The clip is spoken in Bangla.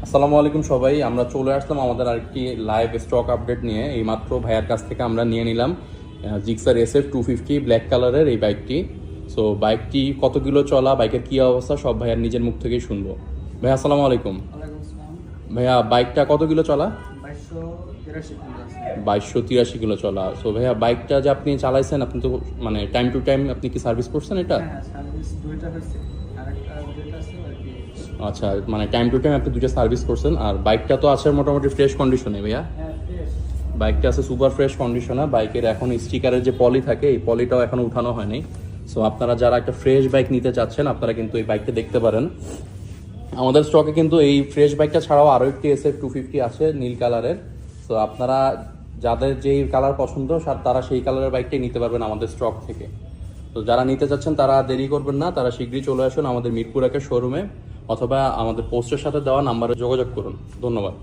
আসসালামু আলাইকুম সবাই, আমরা চলে আসলাম আমাদের আরেকটি লাইভ স্টক আপডেট নিয়ে। এইমাত্র ভাইয়ার কাছ থেকে আমরা নিয়ে নিলাম জিক্সার SF 250 ব্ল্যাক কালারের এই বাইকটি। সো বাইকটি কত কিলো চলা, বাইকের কী অবস্থা, সব ভাইয়ার নিজের মুখ থেকেই শুনবো। ভাইয়া আসসালামু আলাইকুম। ওয়ালাইকুম আসসালাম। ভাইয়া বাইকটা কত কিলো চলা? 2283 কিলো আছে। 2283 কিলো চলা। সো ভাইয়া বাইকটা যে আপনি চালাইছেন, আপনি তো মানে টাইম টু টাইম আপনি কি সার্ভিস করছেন এটা? হ্যাঁ, সার্ভিস দুইটা হয়েছে, আরেকটা যেটা আছে আর কি। আচ্ছা, মানে টাইম টু টাইম আপনি দুইটা সার্ভিস করছেন। আর বাইকটা তো আছে মোটামুটি ফ্রেশ কন্ডিশনে ভাইয়া। হ্যাঁ, ফ্রেশ। বাইকটা আছে সুপার ফ্রেশ কন্ডিশনে। বাইকের এখন স্টিকারের যে পলি থাকে, এই পলিটাও এখনো উঠানো হয়নি। সো আপনারা যারা একটা ফ্রেশ বাইক নিতে চাচ্ছেন, আপনারা কিন্তু এই বাইকটা দেখতে পারেন। আমাদের স্টকে কিন্তু এই ফ্রেশ বাইকটা ছাড়াও আরও একটি SF 250 আছে নীল কালারের। সো আপনারা যাদের যেই কালার পছন্দ তারা সেই কালারের বাইকটাই নিতে পারবেন আমাদের স্টক থেকে। তো যারা নিতে চাচ্ছেন তারা দেরি করবেন না, তারা শীঘ্রই চলে আসুন আমাদের মিরপুর একের শোরুমে, অথবা আমাদের পোস্টের সাথে দেওয়া নাম্বারে যোগাযোগ করুন। ধন্যবাদ।